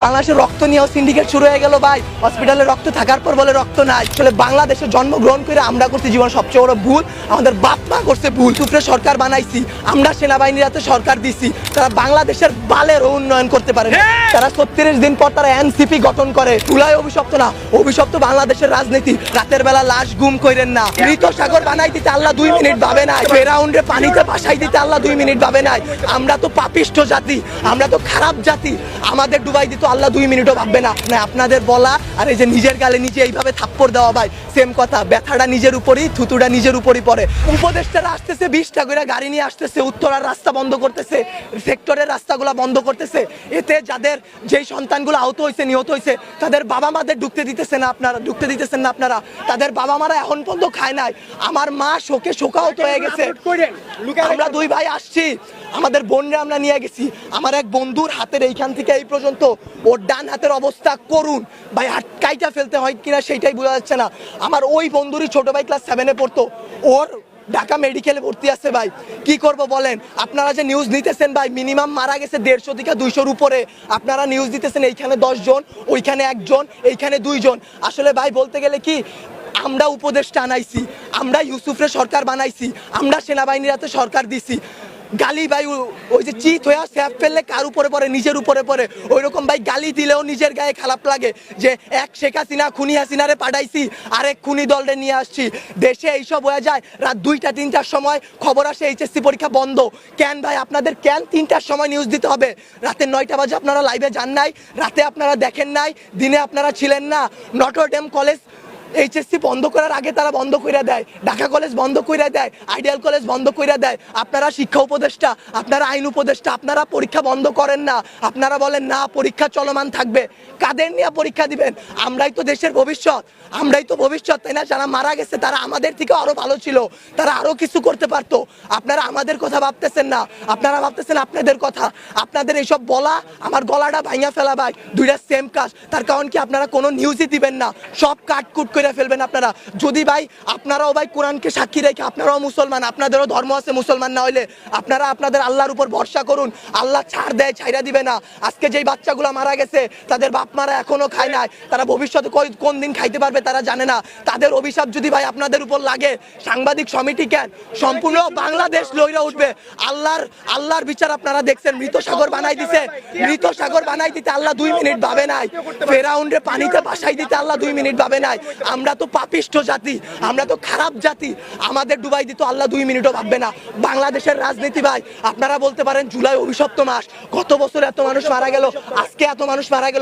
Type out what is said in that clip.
বাংলাদেশের রক্ত নিয়েও সিন্ডিকেট শুরু হয়ে গেল ভাই। হসপিটালে রক্ত থাকার পর বলে রক্ত নাই। আসলে বাংলাদেশে জন্মগ্রহণ করে আমরা করছি জীবন সবচেয়ে বড় ভুল, আমাদের বাপ মা করছে ভুল। টুকরে সরকার বানাইছি আমরা, সেনাবাহিনীর হাতে সরকার দিছি, তারা বাংলাদেশের বালের উন্নয়ন করতে পারে না। তারা 36 দিন পর তারা এনসিপি গঠন করে। চুলায় অভিশপ্ত না, অভিশপ্ত বাংলাদেশের রাজনীতি। রাতের বেলা লাশ গুম কইরেন না। মৃত সাগর বানাই দিতে আল্লাহ 2 মিনিট ভাবে নাই। ফেরাউন্ডে পানিতে ভাসাই দিতে আল্লাহ 2 মিনিট ভাবে নাই। আমরা তো পাপিষ্ঠ জাতি, আমরা তো খারাপ জাতি, আমাদের ডুবাই দিত আল্লাহ 2 মিনিটও ভাববে না। আপনাদের বলা আর এই যে নিজের গালে নিজে এইভাবে থাপ্পড় দেওয়া ভাই সেম কথা। ব্যথাটা নিজের উপরই, থুতুটা নিজের উপরই পড়ে। উপদেষ্টারা আসতেছে 20টা করে গাড়ি নিয়ে আসতেছে, উত্তরার রাস্তা বন্ধ করতেছে, সেক্টরের রাস্তাগুলো বন্ধ করতেছে। এতে যাদের যেই সন্তানগুলো আহত হয়েছে, নিহত হয়েছে, তাদের বাবা মাদের ঢুকতে দিতেছেন না আপনারা। তাদের বাবা মারা এখন পর্যন্ত খায় নাই। আমার মা শোকে শোকাহত হয়ে গেছে। আমরা 2 ভাই আসছি, আমাদের বোনরা আমরা নিয়ে গেছি। আমার এক বন্ধুর হাতের এইখান থেকে এই পর্যন্ত ওর ডান হাতের অবস্থা করুন ভাই, হাত কাইটা ফেলতে হয় কিনা সেইটাই বোঝা যাচ্ছে না। আমার ওই বন্ধুরই ছোট ভাই ক্লাস 7-এ পড়তো, ওর ঢাকা মেডিকেলে ভর্তি আছে ভাই। কি করব বলেন? আপনারা যে নিউজ নিতেছেন ভাই, মিনিমাম মারা গেছে 150 থেকে 200-র উপরে। আপনারা নিউজ দিতেছেন এইখানে 10 জন, ওইখানে 1 জন, এইখানে 2 জন। আসলে ভাই বলতে গেলে কি, আমরা উপদেষ্টা আনাইছি, আমরা ইউসুফরে সরকার বানাইছি, আমরা সেনাবাহিনীর হাতে সরকার দিছি। গালি ভাই ওই যে চিত হয়ে স্যাপ ফেললে কার উপরে পড়ে? নিজের উপরে পড়ে। ওই রকম ভাই গালি দিলেও নিজের গায়ে খারাপ লাগে যে এক শেখ হাসিনা খুনি হাসিনারে পাঠাইছি, আরেক খুনি দলরে নিয়ে আসছি। দেশে এইসব হয়ে যায় রাত 2টা-3টার সময় খবর আসে এইচএসসি পরীক্ষা বন্ধ। কেন ভাই আপনাদের কেন 3টার সময় নিউজ দিতে হবে? রাতে 9টা বাজে আপনারা লাইভে যান নাই, রাতে আপনারা দেখেন নাই, দিনে আপনারা ছিলেন না। নটর ডেম কলেজ এইচএসসি বন্ধ করার আগে তারা বন্ধ করে দেয়, ঢাকা কলেজ বন্ধ করে দেয়, আইডিয়াল কলেজ বন্ধ করে দেয়। আপনারা শিক্ষা উপদেষ্টা, আপনারা আইন উপদেষ্টা, আপনারা পরীক্ষা বন্ধ করেন না। আপনারা বলেন না পরীক্ষা চলমান থাকবে। কাদের নিয়ে পরীক্ষা দিবেন? আমরাই তো দেশের ভবিষ্যৎ, আমরাই তো ভবিষ্যৎ, তাই না? যারা মারা গেছে তারা আমাদের থেকে আরো ভালো ছিল, তারা আরো কিছু করতে পারতো। আপনারা আমাদের কথা ভাবতেছেন না, আপনারা ভাবতেছেন আপনাদের কথা। আপনাদের এইসব বলা আমার গলাটা ভাঙা ফেলা ভাই, 2টা সেম কাজ। তার কারণ কি, আপনারা কোনো নিউজই দিবেন না, সব কাটকুট করে ফেলবেন আপনারা। যদি ভাই আপনারাও ভাই কোরআনকে সাক্ষী রেখে, আপনারাও মুসলমান, আপনাদেরও ধর্ম আছে, মুসলমান না হইলে আপনারা আপনাদের আল্লাহর উপর ভরসা করুন। আল্লাহ ছাড় দেয়, ছাইরা দিবে না। আজকে যেই বাচ্চাগুলো মারা গেছে তাদের বাপ মারা এখনো খায় নাই, তারা ভবিষ্যতে কোন দিন খাইতে পারবে তারা জানে না। তাদের অভিশাপ যদি ভাই আপনাদের উপর লাগে, সাংবাদিক সমিতি কেন, সম্পূর্ণ বাংলাদেশ লইরা উঠবে। আল্লাহর বিচার আপনারা দেখছেন। মৃত সাগর বানাই দিতে আল্লাহ 2 মিনিট ভাবে নাই। ফেরাউন্ডে পানিতে ভাসাই দিতে আল্লাহ 2 মিনিট ভাবে নাই। আমরা তো পাপিষ্ঠ জাতি, আমরা তো খারাপ জাতি, আমাদের ডুবাই দিত আল্লাহ 2 মিনিটও ভাববে না। বাংলাদেশের রাজনীতি ভাই, আপনারা বলতে পারেন জুলাই অভিশপ্ত মাস, গত বছর এত মানুষ মারা গেল, আজকে এত মানুষ মারা গেল।